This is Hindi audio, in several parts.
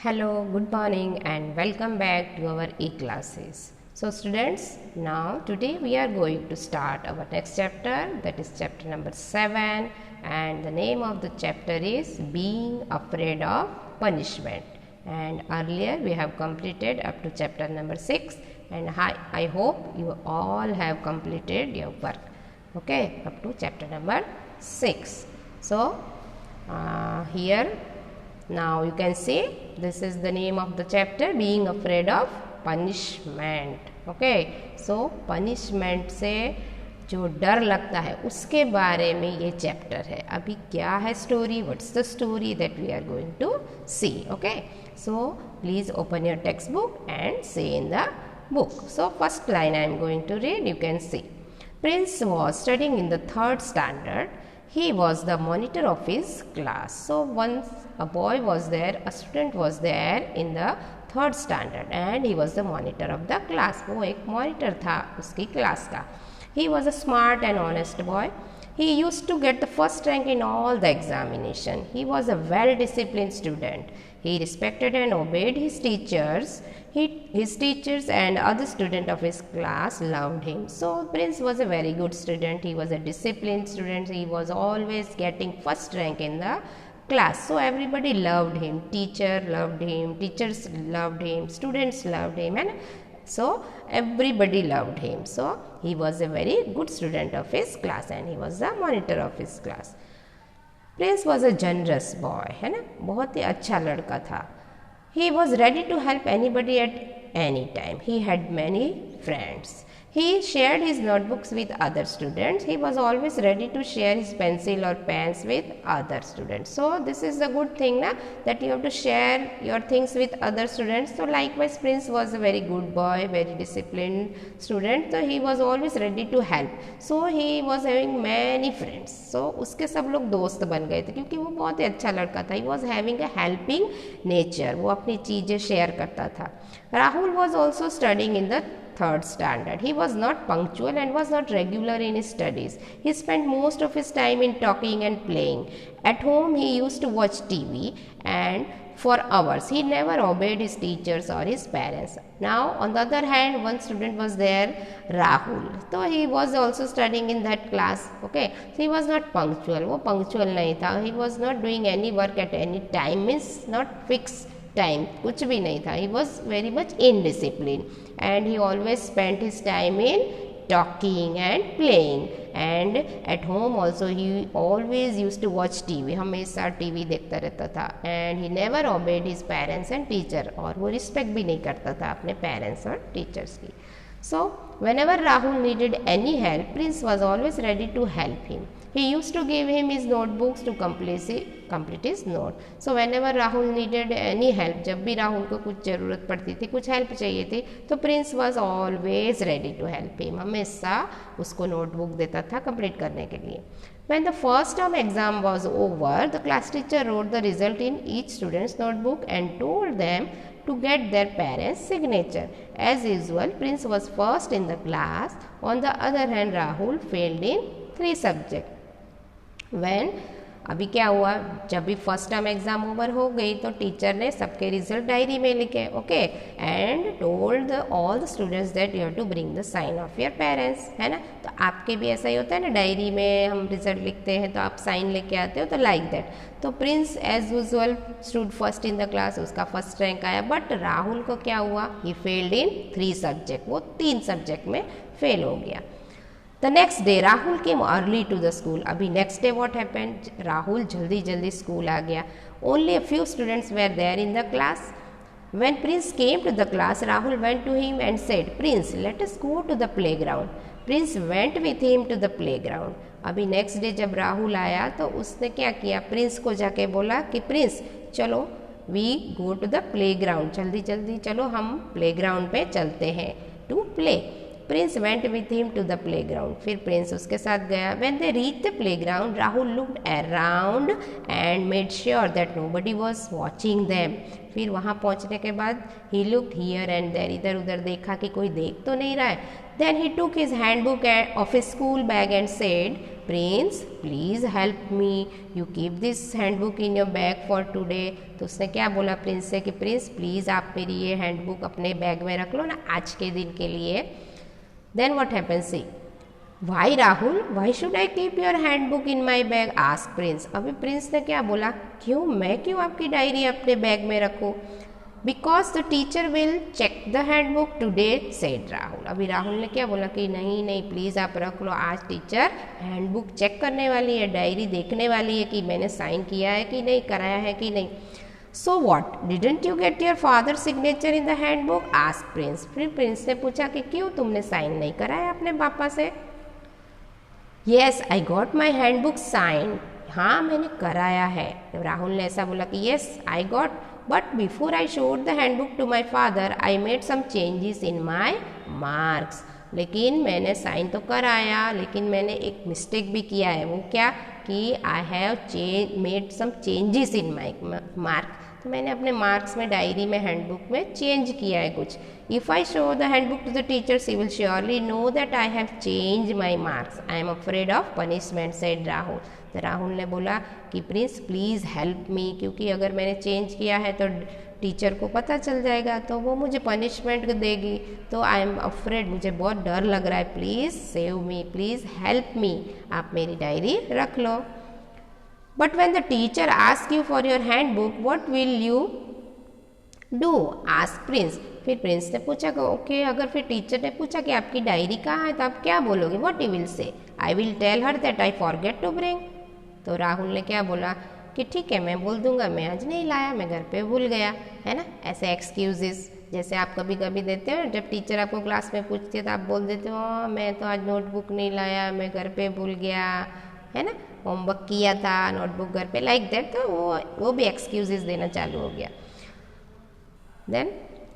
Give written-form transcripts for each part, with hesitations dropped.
Hello, good morning and welcome back to our e-classes. So students, now today we are going to start our next chapter, that is chapter number 7, and the name of the chapter is Being Afraid of Punishment. And earlier we have completed up to chapter number 6, and I hope you all have completed your work. Okay, up to chapter number 6. So here now you can see this is the name of the chapter, Being Afraid of Punishment. Okay, so punishment से जो डर लगता है उसके बारे में ये चैप्टर है. अभी क्या है story, what's the story that we are going to see. Okay, so please open your textbook and see in the book. So first line I am going to read, you can see. Prince was studying in the 3rd standard. He was the monitor of his class. So once a boy was there, a student was there in the 3rd standard and he was the monitor of the class. वो एक monitor था उसकी class का. He was a smart and honest boy. He used to get the first rank in all the examination. He was a well-disciplined student. He respected and obeyed his teachers. His teachers and other students of his class loved him. So Prince was a very good student. He was a disciplined student. He was always getting first rank in the class. So everybody loved him. Teacher loved him. Teachers loved him. Students loved him. And so everybody loved him. So he was a very good student of his class and he was the monitor of his class. Prince was a generous boy, है ना, बहुत ही अच्छा लड़का था. He was ready to help anybody at any time. He had many friends. He shared his notebooks with other students. He was always ready to share his pencil or pens with other students. So this is the good thing na, that you have to share your things with other students. So likewise Prince was a very good boy, very disciplined student. So he was always ready to help. So he was having many friends. So उसके सब लोग दोस्त बन गए थे क्योंकि वो बहुत ही अच्छा लड़का था. He was having a helping nature. वो अपनी चीज़ें शेयर करता था. Rahul was also studying in the 3rd standard. He was not punctual and was not regular in his studies. He spent most of his time in talking and playing. At home he used to watch TV and for hours. He never obeyed his teachers or his parents. Now on the other hand, one student was there, Rahul. So he was also studying in that class. Okay, so he was not punctual. वो punctual नहीं था. He was not doing any work at any time. Means not fixed time, कुछ भी नहीं था. He was very much indisciplined and he always spent his time in talking and playing. And at home also he always used to watch TV. हमेशा TV देखता रहता था. And he never obeyed his parents and teacher. और वो respect भी नहीं करता था अपने parents और teachers की. So whenever Rahul needed any help, Prince was always ready to help him. He used to give him his notebooks to complete his note. So whenever Rahul needed any help, जब भी राहुल को कुछ ज़रूरत पड़ती थी, कुछ हेल्प चाहिए थी, तो Prince was always ready to help him. हमेशा उसको नोटबुक देता था कंप्लीट करने के लिए. When the first term exam was over, the class teacher wrote the result in each student's notebook and told them to get their parents' signature. As usual, Prince was first in the class. On the other hand, Rahul failed in 3 subjects. When अभी क्या हुआ, जब भी फर्स्ट टर्म एग्जाम ओवर हो गई तो टीचर ने सबके रिजल्ट डायरी में लिखे. Okay, and told all the students that you have to bring the sign of your parents, है ना. तो आपके भी ऐसा ही होता है ना, डायरी में हम रिजल्ट लिखते हैं तो आप साइन लेके आते हो, तो लाइक दैट. तो Prince as usual stood first in the class, उसका फर्स्ट रैंक आया. बट राहुल को क्या हुआ, ही फेल्ड इन 3 सब्जेक्ट. वो 3 सब्जेक्ट में फेल हो गया. The next day Rahul came early to the school. अभी next day what happened? Rahul जल्दी जल्दी स्कूल आ गया. Only a few students were there in the class. When Prince came to the class, Rahul went to him and said, Prince, let us go to the playground. Prince went with him to the playground. अभी next day जब राहुल आया तो उसने क्या किया, प्रिंस को जाके बोला कि प्रिंस चलो, we go to the playground. जल्दी जल्दी चलो हम playground पे चलते हैं to play. Prince went with him to the playground. फिर प्रिंस उसके साथ गया. When they reached the playground, Rahul looked around and made sure that nobody was watching them. फिर वहाँ पहुँचने के बाद he looked here and there, इधर उधर देखा कि कोई देख तो नहीं रहा है. Then he took his handbook of his school bag and said, Prince please help me, you keep this handbook in your bag for today. तो उसने क्या बोला प्रिंस से कि प्रिंस प्लीज़ आप मेरी ये हैंडबुक अपने बैग में रख लो ना आज के दिन के लिए। Then what happens, see why Rahul why should I keep your handbook in my bag, ask Prince. अभी प्रिंस ने क्या बोला, क्यों मैं क्यों आपकी डायरी अपने बैग में रखूँ? Because the teacher will check the handbook today, said Rahul. अभी राहुल ने क्या बोला कि नहीं नहीं प्लीज़ आप रख लो, आज टीचर हैंडबुक चेक करने वाली है, डायरी देखने वाली है कि मैंने साइन किया है कि नहीं, कराया है कि नहीं। So what didn't you get your father signature in the handbook, ask Prince. फिर प्रिंस ने पूछा कि क्यों तुमने साइन नहीं कराया अपने पापा से। Yes I got my handbook sign, हाँ मैंने कराया है। राहुल ने ऐसा बोला कि yes I got, but before I showed the handbook to my father I made some changes in my marks। लेकिन मैंने साइन तो कराया लेकिन मैंने एक मिस्टेक भी किया है, वो क्या कि I have made some changes in my mark। तो मैंने अपने मार्क्स में डायरी में हैंडबुक में चेंज किया है कुछ। If I show the handbook to the teacher she will surely know that I have change my marks, I am afraid of punishment, said Rahul. तो राहुल ने बोला कि प्रिंस प्लीज़ हेल्प मी, क्योंकि अगर मैंने चेंज किया है तो टीचर को पता चल जाएगा तो वो मुझे पनिशमेंट देगी, तो आई एम अफ्रेड, मुझे बहुत डर लग रहा है, please save me, please help me, आप मेरी डायरी रख लो। But when the teacher ask you for your handbook what will you do, ask Prince. फिर प्रिंस ने पूछा कि ओके अगर फिर टीचर ने पूछा कि आपकी डायरी कहाँ है तो आप क्या बोलोगे, what you will say, I will tell her that I forget to bring. तो राहुल ने क्या बोला कि ठीक है मैं बोल दूंगा मैं आज नहीं लाया, मैं घर पे भूल गया, है ना। ऐसे एक्सक्यूजेस जैसे आप कभी कभी देते हो, जब टीचर आपको क्लास में पूछती है तो आप बोल देते हो मैं तो आज नोटबुक नहीं लाया, मैं घर पे भूल गया, है ना, होमवर्क किया था, नोटबुक घर पे, लाइक दैट। तो वो भी एक्सक्यूजेस देना चालू हो गया। Then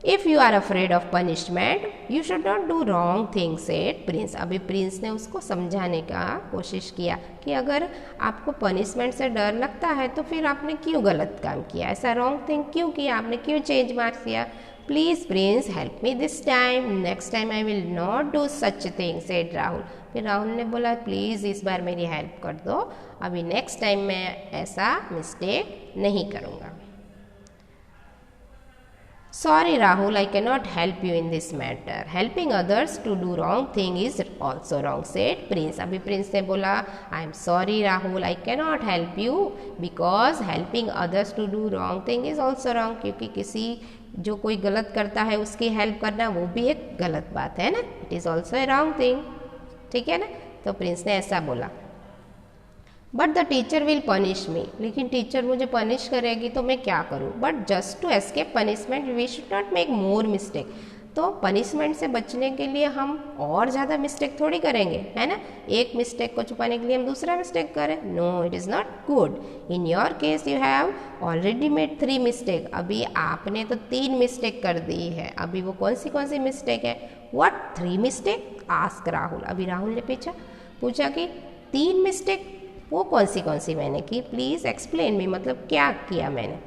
if you are afraid of punishment you should not do wrong things, said Prince. अभी प्रिंस ने उसको समझाने का कोशिश किया कि अगर आपको पनिशमेंट से डर लगता है तो फिर आपने क्यों गलत काम किया, ऐसा रॉन्ग थिंग क्यों किया, आपने क्यों चेंज मार्क्स किया। Please Prince help me this time, next time I will not do such thing, said Rahul. फिर राहुल ने बोला प्लीज़ इस बार मेरी हेल्प कर दो, अभी नेक्स्ट टाइम मैं ऐसा मिस्टेक नहीं करूँगा। Sorry Rahul, I cannot help you in this matter. Helping others to do wrong thing is also wrong, said Prince. अभी प्रिंस ने बोला I am sorry Rahul, I cannot help you because helping others to do wrong thing is also wrong। क्योंकि किसी जो कोई गलत करता है उसकी हेल्प करना वो भी एक गलत बात है ना, it is also a wrong thing, ठीक है ना। तो प्रिंस ने ऐसा बोला। But the teacher will punish me, लेकिन टीचर मुझे पनिश करेगी तो मैं क्या करूँ। But just to escape punishment we should not make more mistake. तो पनिशमेंट से बचने के लिए हम और ज़्यादा मिस्टेक थोड़ी करेंगे, है ना। एक मिस्टेक को छुपाने के लिए हम दूसरा मिस्टेक करें, no it is not good. In your case you have already made 3 mistake, अभी आपने तो 3 मिस्टेक कर दी है। अभी वो कौन सी मिस्टेक है, व्हाट 3 मिस्टेक, आस्क राहुल। अभी राहुल ने पूछा कि 3 मिस्टेक, वो कौन सी मैंने की, प्लीज़ एक्सप्लेन मी, मतलब क्या किया मैंने।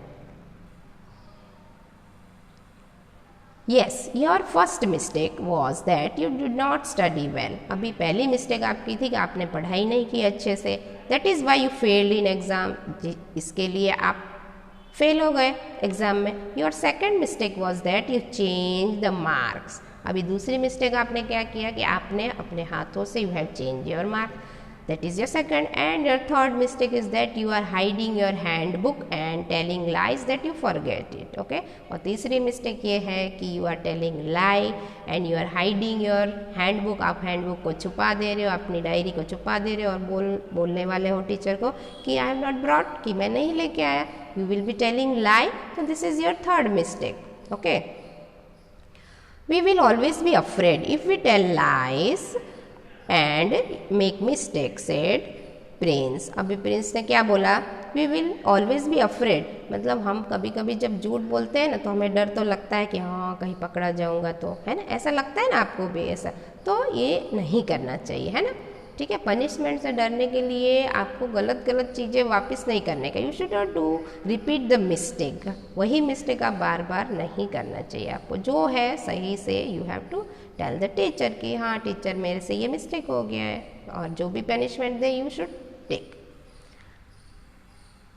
Yes your first mistake was that you did not study well. अभी पहली मिस्टेक आपकी थी कि आपने पढ़ाई नहीं की अच्छे से, that is why you failed in exam, इसके लिए आप फेल हो गए एग्ज़ाम में। Your second mistake was that you change the marks. अभी दूसरी मिस्टेक आपने क्या किया कि आपने अपने हाथों से you have change your marks, that is your second। and your third mistake is that you are hiding your handbook and telling lies that you forget it, okay। और तीसरी मिस्टेक ये है कि you are telling lie and you are hiding your handbook, आप हैंडबुक को छुपा दे रहे हो, अपनी डायरी को छुपा दे रहे हो और बोलने वाले हो टीचर को कि I am not brought, कि मैं नहीं लेके आया, you will be telling lie, so this is your third mistake, okay। we will always be afraid if we tell lies and make mistakes, said Prince. अभी प्रिंस ने क्या बोला, we will always be afraid, मतलब हम कभी कभी जब झूठ बोलते हैं ना तो हमें डर तो लगता है कि हाँ कहीं पकड़ा जाऊंगा तो, है ना, ऐसा लगता है ना आपको भी ऐसा, तो ये नहीं करना चाहिए, है ना, ठीक है। पनिशमेंट से डरने के लिए आपको गलत गलत चीज़ें वापस नहीं करने का, you should not do repeat the mistake, वही मिस्टेक आप बार बार नहीं करना चाहिए आपको। जो है सही से you have to tell the teacher कि हाँ टीचर मेरे से ये मिस्टेक हो गया है, और जो भी पनिशमेंट दे you should take.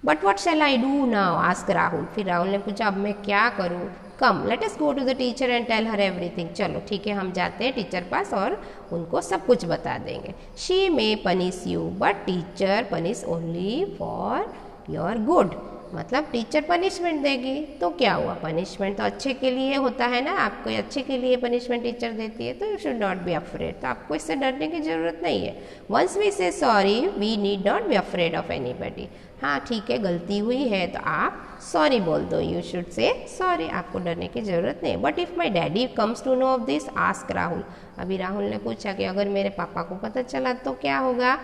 But what shall I do now, ask Rahul. फिर राहुल ने पूछा अब मैं क्या करूँ। Come let us go to the teacher and tell her everything, चलो ठीक है हम जाते हैं टीचर पास और उनको सब कुछ बता देंगे। She may punish you but teacher punish only for your good, मतलब टीचर पनिशमेंट देगी तो क्या हुआ, पनिशमेंट तो अच्छे के लिए होता है ना, आपको अच्छे के लिए पनिशमेंट टीचर देती है, तो you should not be afraid, तो आपको इससे डरने की ज़रूरत नहीं है। Once we say sorry we need not be afraid of anybody, हाँ ठीक है गलती हुई है तो आप सॉरी बोल दो, यू शुड से सॉरी, आपको डरने की ज़रूरत नहीं। But if my daddy comes to know of this ask Rahul, अभी राहुल ने पूछा कि अगर मेरे पापा को पता चला तो क्या होगा,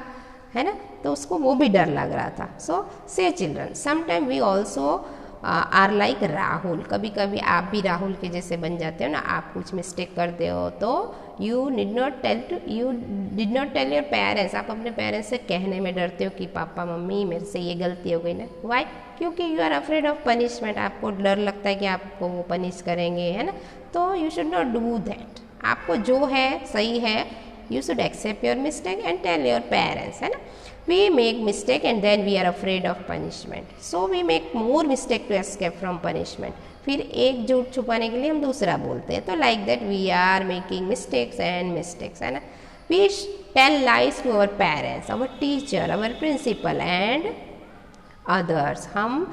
है ना, तो उसको वो भी डर लग रहा था। So say children sometime we also are like Rahul, कभी कभी आप भी राहुल के जैसे बन जाते हो ना, आप कुछ मिस्टेक करते हो तो you did not tell your parents, आप अपने पेरेंट्स से कहने में डरते हो कि पापा मम्मी मेरे से ये गलती हो गई ना, वाई, क्योंकि you are afraid of punishment, आपको डर लगता है कि आपको वो पनिश करेंगे, है ना, तो you should not do that, आपको जो है सही है, you should accept your mistake and tell your parents, है ना। We make mistake and then we are afraid of punishment, so we make more mistake to escape from punishment, फिर एक झूठ छुपाने के लिए हम दूसरा बोलते हैं, तो like that we are making mistakes and mistakes, है ना। We tell lies to our parents, our teacher, our principal and others, हम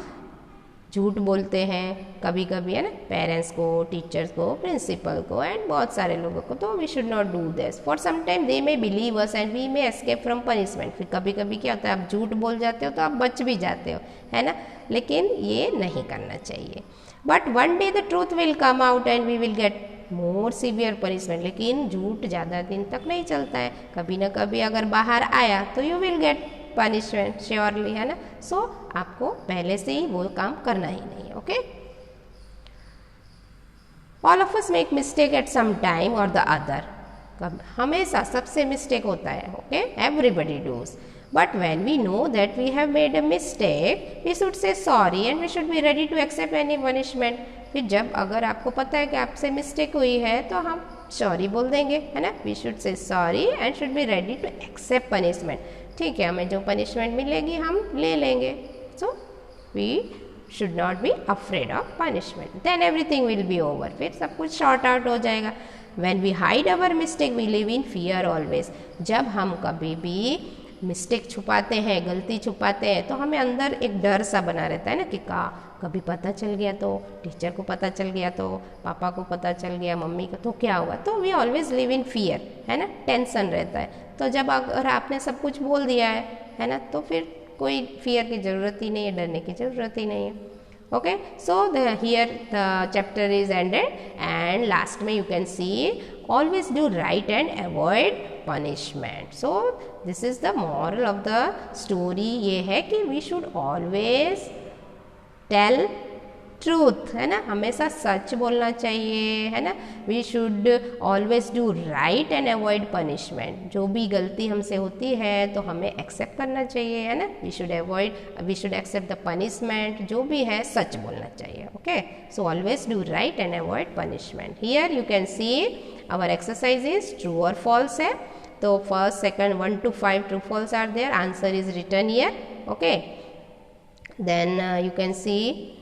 झूठ बोलते हैं कभी कभी, है ना, पेरेंट्स को, टीचर्स को, प्रिंसिपल को एंड बहुत सारे लोगों को, तो we should not do this. For some time they may believe us and we may escape from punishment, फिर कभी कभी क्या होता है आप झूठ बोल जाते हो तो आप बच भी जाते हो, है ना, लेकिन ये नहीं करना चाहिए। But one day the truth will come out and we will get more severe punishment, लेकिन झूठ ज़्यादा दिन तक नहीं चलता है, कभी ना कभी अगर बाहर आया तो you will get punishment surely, है ना। सो आपको पहले से ही वो काम करना ही नहीं है, okay. All of us make mistake at some time और द अदर, हमेशा सबसे मिस्टेक होता है, okay, everybody does, but when we know that we have made a mistake we should say sorry and we should be ready to accept any punishment, फिर जब अगर आपको पता है कि आपसे मिस्टेक हुई है तो हम सॉरी बोल देंगे, है ना, we should say sorry and should be ready to accept punishment, ठीक है हमें जो पनिशमेंट मिलेगी हम ले लेंगे, so we should not be afraid of punishment, then everything will be over, फिर सब कुछ शॉर्ट आउट हो जाएगा। When we hide our mistake we live in fear always, जब हम कभी भी मिस्टेक छुपाते हैं, गलती छुपाते हैं, तो हमें अंदर एक डर सा बना रहता है ना कि कभी पता चल गया तो, टीचर को पता चल गया तो, पापा को पता चल गया, मम्मी को, तो क्या हुआ, तो we always live in fear, है ना, टेंशन रहता है। तो जब अगर आपने सब कुछ बोल दिया है ना, तो फिर कोई फियर की ज़रूरत ही नहीं है, डरने की ज़रूरत ही नहीं है, okay. So here the chapter is ended and last में you can see always do right and avoid punishment, so this is the moral of the story, ये है कि we should always tell truth, है ना, हमेशा सच बोलना चाहिए, है ना, we should always do right and avoid punishment, जो भी गलती हमसे होती है तो हमें एक्सेप्ट करना चाहिए, है ना, we should accept the punishment, जो भी है सच बोलना चाहिए, okay. So always do right and avoid punishment. Here you can see our exercise is true और फॉल्स है, तो first second 1 to 5 true false are there, answer is written here, okay, then you can see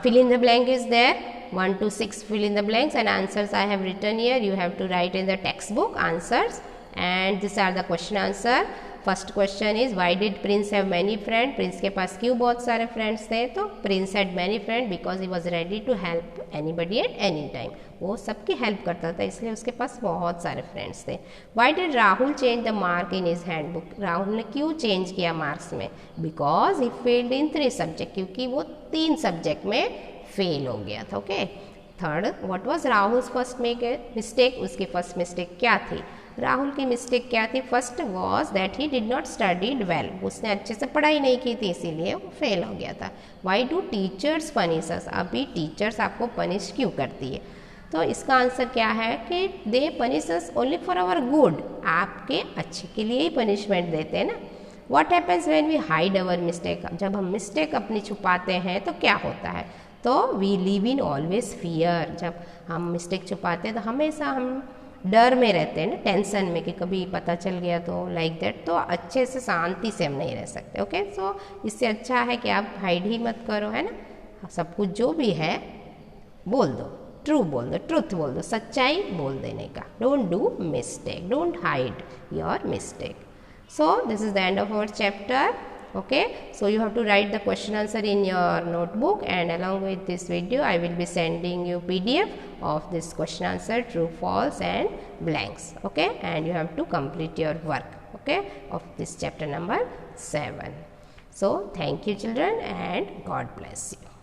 fill in the blank is there, 1 to 6 fill in the blanks and answers I have written here, you have to write in the textbook answers and these are the question answer। First question is why did Prince have many friend, Prince के पास क्यों बहुत सारे फ्रेंड्स थे, तो Prince had many friend because he was ready to help anybody at any time, वो सबकी हेल्प करता था इसलिए उसके पास बहुत सारे फ्रेंड्स थे। Why did Rahul change the mark in his handbook, Rahul ने क्यों चेंज किया मार्क्स में, because he failed in 3 subject, क्योंकि वो 3 सब्जेक्ट में फेल हो गया था, okay. Third, what was Rahul's first mistake, उसकी फर्स्ट मिस्टेक क्या थी, राहुल की मिस्टेक क्या थी, first was that he did not studied well, उसने अच्छे से पढ़ाई नहीं की थी इसीलिए वो फेल हो गया था। वाई डू टीचर्स पनिश अस, अभी टीचर्स आपको पनिश क्यों करती है, तो इसका आंसर क्या है कि they punish us only for our good, आपके अच्छे के लिए ही पनिशमेंट देते हैं ना। What happens when we hide our mistake, जब हम मिस्टेक अपनी छुपाते हैं तो क्या होता है, तो we live in always fear, जब हम मिस्टेक छुपाते हैं तो हमेशा हम डर में रहते हैं ना, टेंशन में कि कभी पता चल गया तो लाइक दैट, तो अच्छे से शांति से हम नहीं रह सकते। ओके, सो इससे अच्छा है कि आप हाइड ही मत करो, है ना, सब कुछ जो भी है बोल दो, ट्रू बोल दो, ट्रुथ बोल दो, सच्चाई बोल देने का। Don't do mistake, don't hide your mistake. So this is the end of our chapter. Okay, so you have to write the question answer in your notebook, and along with this video I will be sending you PDF of this question answer, true, false and blanks. Okay, and you have to complete your work, okay, of this chapter number 7. So thank you children, and God bless you.